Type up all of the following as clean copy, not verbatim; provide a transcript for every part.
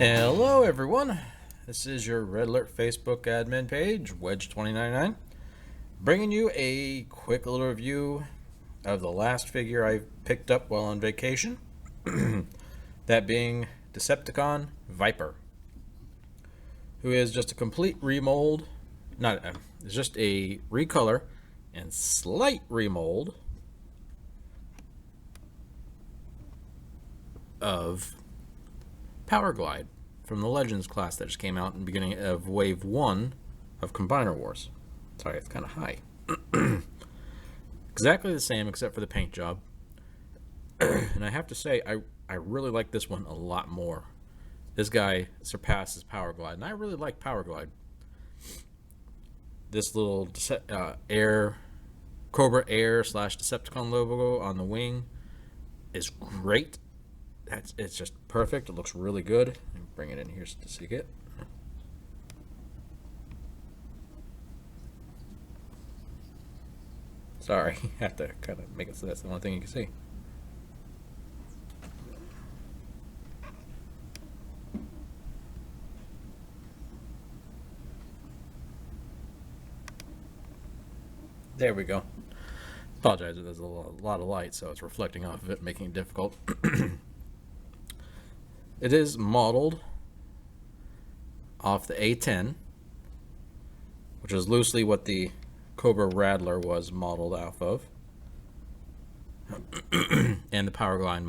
Hello everyone, this is your Red Alert Facebook admin page, Wedge2099, bringing you a quick little review of the last figure I picked up while on vacation, that being Decepticon Viper, who is just a complete remold, it's just a recolor and slight remold of Powerglide from the Legends class that just came out in the beginning of Wave 1 of Combiner Wars. Sorry, it's kind of high. Exactly the same except for the paint job. And I have to say, I really like this one a lot more. This guy surpasses Powerglide, and I really like Powerglide. This little Cobra Air / Decepticon logo on the wing is great. It's just perfect. It looks really good. Let me bring it in here to see it. Sorry, I have to kind of make it so that's the only thing you can see. There we go. Apologize if there's a lot of light, so it's reflecting off of it, making it difficult. It is modeled off the A10, which is loosely what the Cobra Rattler was modeled off of, and the Powerglide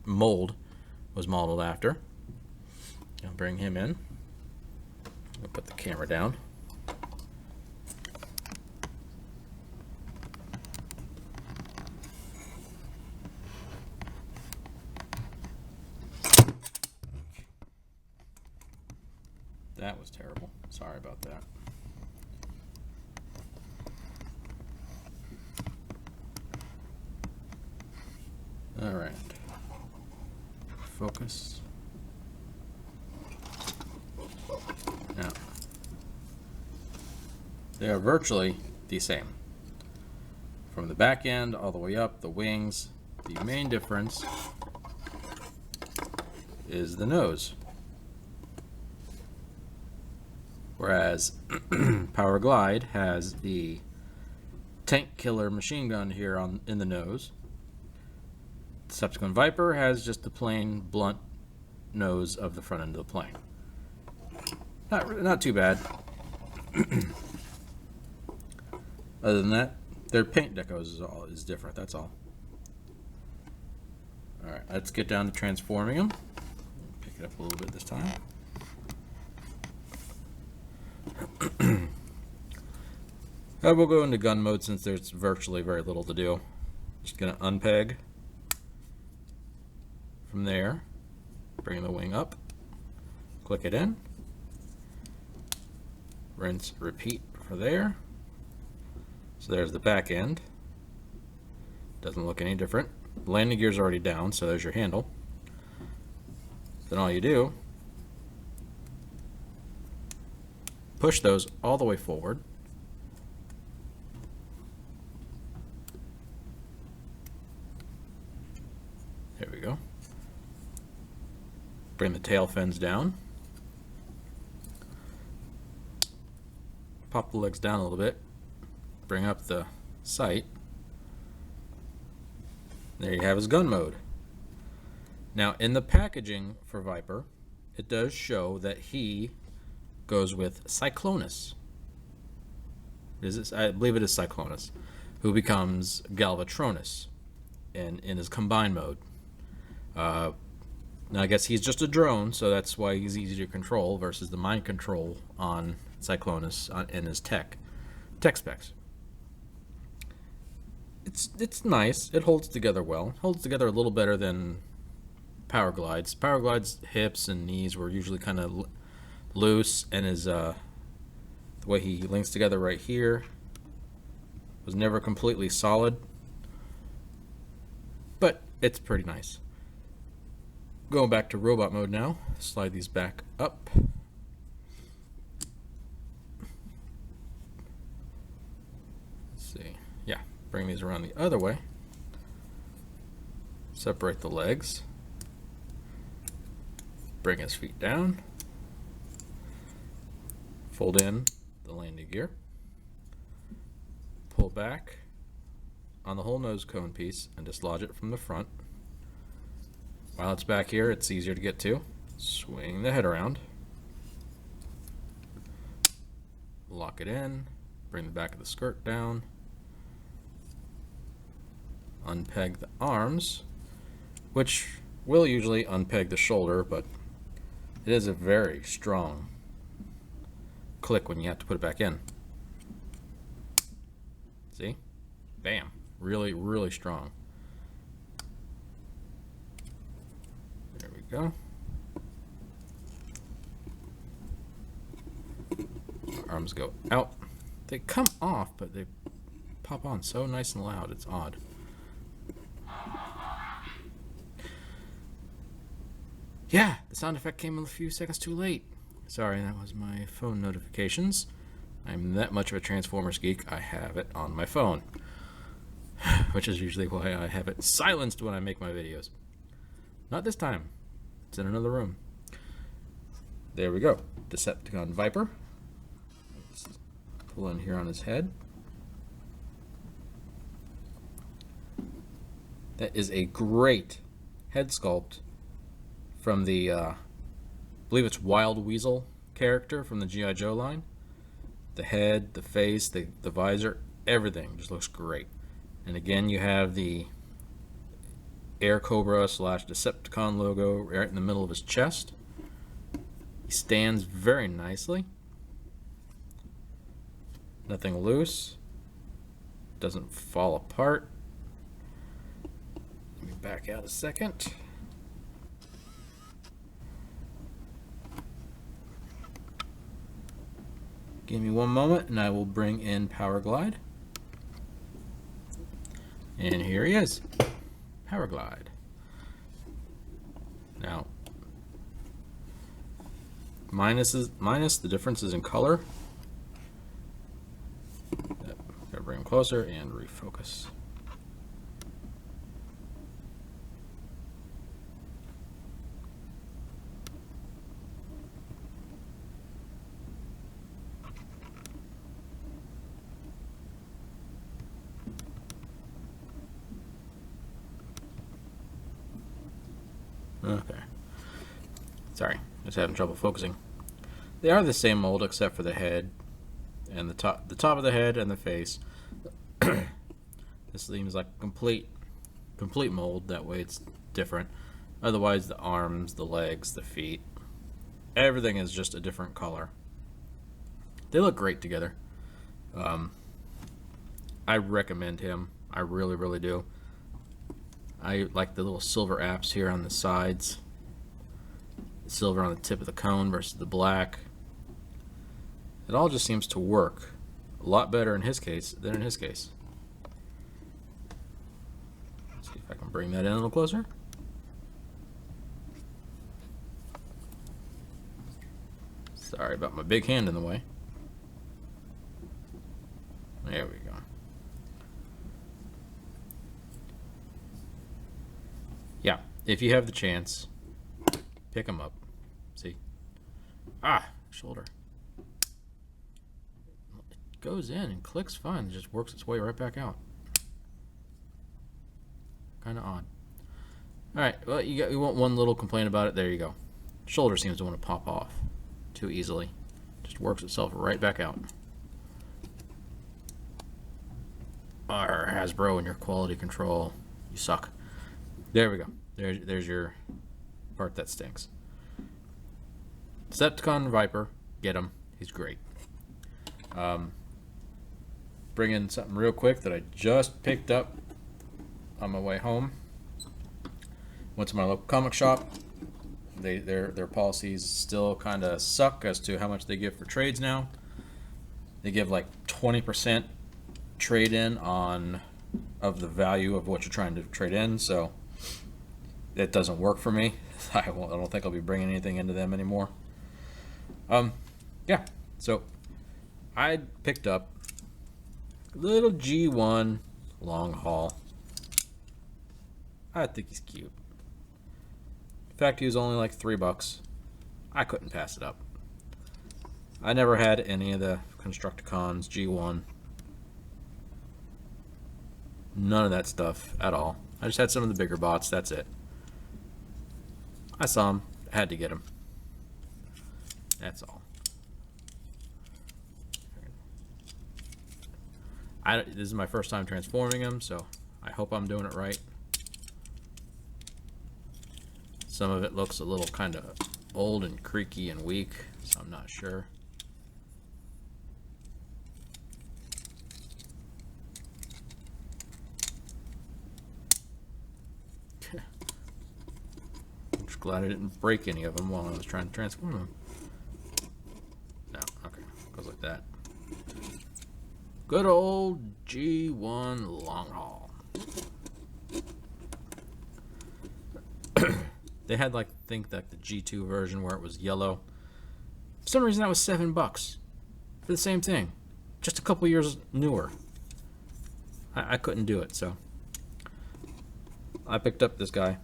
mold was modeled after. I'll bring him in. I'll put the camera down. That was terrible. Sorry about that. All right. Focus. Now, they are virtually the same. From the back end all the way up, the wings, the main difference is the nose. Whereas Powerglide has the tank killer machine gun here in the nose. Decepticon Viper has just the plain blunt nose of the front end of the plane. Not too bad. Other than that, their paint decos is different. That's all. All right, let's get down to transforming them. Pick it up a little bit this time. We'll go into gun mode since there's virtually very little to do. Just gonna unpeg from there, bring the wing up, click it in, rinse, repeat for there. So there's the back end. Doesn't look any different. The landing gear's already down, so there's your handle. Then all you do, push those all the way forward. There we go. Bring the tail fins down. Pop the legs down a little bit. Bring up the sight. There you have his gun mode. Now in the packaging for Viper, it does show that he goes with Cyclonus. I believe it is Cyclonus, who becomes Galvatronus in his combined mode. Now I guess he's just a drone, so that's why he's easy to control versus the mind control on Cyclonus in his tech specs. It's nice. It holds together well. It holds together a little better than Powerglide's. Powerglide's hips and knees were usually kind of loose, and his the way he links together right here was never completely solid, but it's pretty nice. Going back to robot mode now, slide these back up. Let's see, yeah, bring these around the other way. Separate the legs. Bring his feet down. Fold in the landing gear. Pull back on the whole nose cone piece and dislodge it from the front. While it's back here, it's easier to get to. Swing the head around. Lock it in. Bring the back of the skirt down. Unpeg the arms, which will usually unpeg the shoulder, but it is a very strong click when you have to put it back in. See? Bam. Really, really strong. There we go. Arms go out. They come off, but they pop on so nice and loud. It's odd. Yeah, the sound effect came a few seconds too late. Sorry, that was my phone notifications. I'm that much of a Transformers geek, I have it on my phone. Which is usually why I have it silenced when I make my videos. Not this time. It's in another room. There we go. Decepticon Viper. Let's pull in here on his head. That is a great head sculpt from the, I believe it's Wild Weasel character from the G.I. Joe line. The head, the face, the visor, everything just looks great. And again, you have the Air Cobra / Decepticon logo right in the middle of his chest. He stands very nicely. Nothing loose. Doesn't fall apart. Let me back out a second. Give me one moment and I will bring in Powerglide. And here he is, Powerglide. Now, minus the differences in color. Gotta bring him closer and refocus. Okay. Sorry, just having trouble focusing. They are the same mold except for the head and the top of the head and the face. This seems like complete mold. That way it's different. Otherwise, the arms, the legs, the feet, everything is just a different color. They look great together. I recommend him. I really, really do. I like the little silver apps here on the sides. Silver on the tip of the cone versus the black. It all just seems to work a lot better in his case than in his case. Let's see if I can bring that in a little closer. Sorry about my big hand in the way. There we go. Yeah, if you have the chance, pick them up. See? Ah, shoulder. It goes in and clicks fine. It just works its way right back out. Kind of odd. Alright, well, you want one little complaint about it. There you go. Shoulder seems to want to pop off too easily. Just works itself right back out. Hasbro and your quality control. You suck. There we go. There's your part that stinks. Decepticon Viper. Get him. He's great. Bring in something real quick that I just picked up on my way home. Went to my local comic shop. Their policies still kind of suck as to how much they give for trades now. They give like 20% trade-in of the value of what you're trying to trade in, so it doesn't work for me. I don't think I'll be bringing anything into them anymore. Yeah, so I picked up a little G1 long haul. I think he's cute. In fact, he was only like $3. I couldn't pass it up. I never had any of the Constructicons, G1. None of that stuff at all. I just had some of the bigger bots, that's it. I saw them, had to get them. That's all. This is my first time transforming them, so I hope I'm doing it right. Some of it looks a little kind of old and creaky and weak, so I'm not sure. I'm just glad I didn't break any of them while I was trying to transform them. No, okay, goes like that. Good old G1 long haul. They had like, I think like the G2 version where it was yellow. For some reason that was $7 for the same thing. Just a couple years newer. I couldn't do it, so I picked up this guy.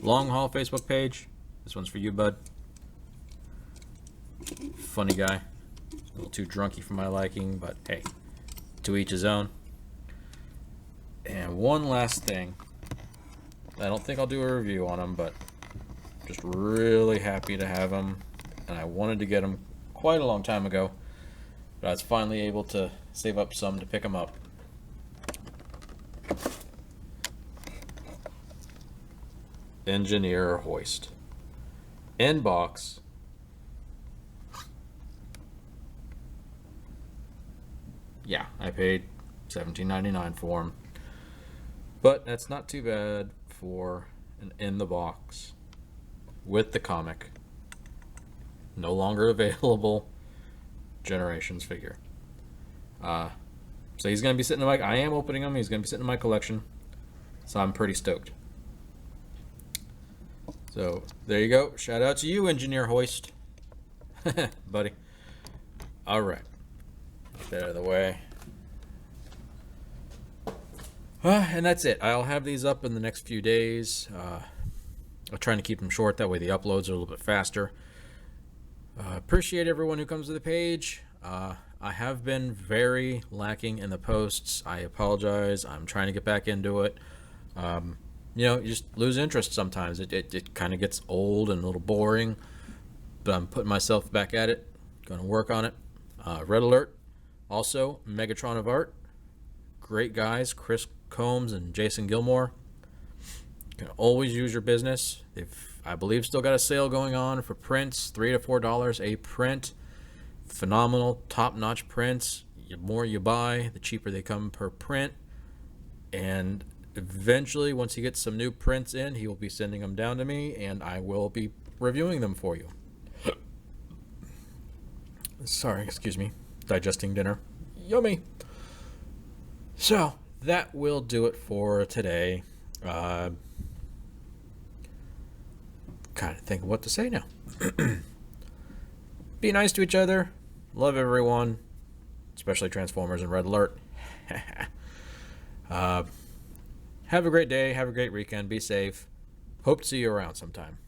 Long haul Facebook page. This one's for you, bud. Funny guy. A little too drunky for my liking, but hey, to each his own. And one last thing. I don't think I'll do a review on him, but just really happy to have him. And I wanted to get him quite a long time ago, but I was finally able to save up some to pick him up. Engineer Hoist. In box. Yeah, I paid $17.99 for him. But that's not too bad for an in the box with the comic. No longer available Generations figure. So he's going to be sitting in my... I am opening him. He's going to be sitting in my collection. So I'm pretty stoked. So there you go. Shout out to you, Engineer Hoist. Buddy. Alright. Get that out of the way. And that's it. I'll have these up in the next few days. I'm trying to keep them short. That way the uploads are a little bit faster. Appreciate everyone who comes to the page. I have been very lacking in the posts. I apologize. I'm trying to get back into it. You know, you just lose interest sometimes. It kind of gets old and a little boring. But I'm putting myself back at it. Going to work on it. Red Alert. Also, Megatron of Art. Great guys. Chris Combs and Jason Gilmore. You can always use your business. They've, I believe, still got a sale going on for prints. $3 to $4 a print. Phenomenal, top-notch prints. The more you buy, the cheaper they come per print. And eventually, once he gets some new prints in, he will be sending them down to me, and I will be reviewing them for you. Sorry, excuse me. Digesting dinner. Yummy. So, that will do it for today. Kind of think of what to say now. Be nice to each other. Love everyone. Especially Transformers and Red Alert. Have a great day. Have a great weekend. Be safe. Hope to see you around sometime.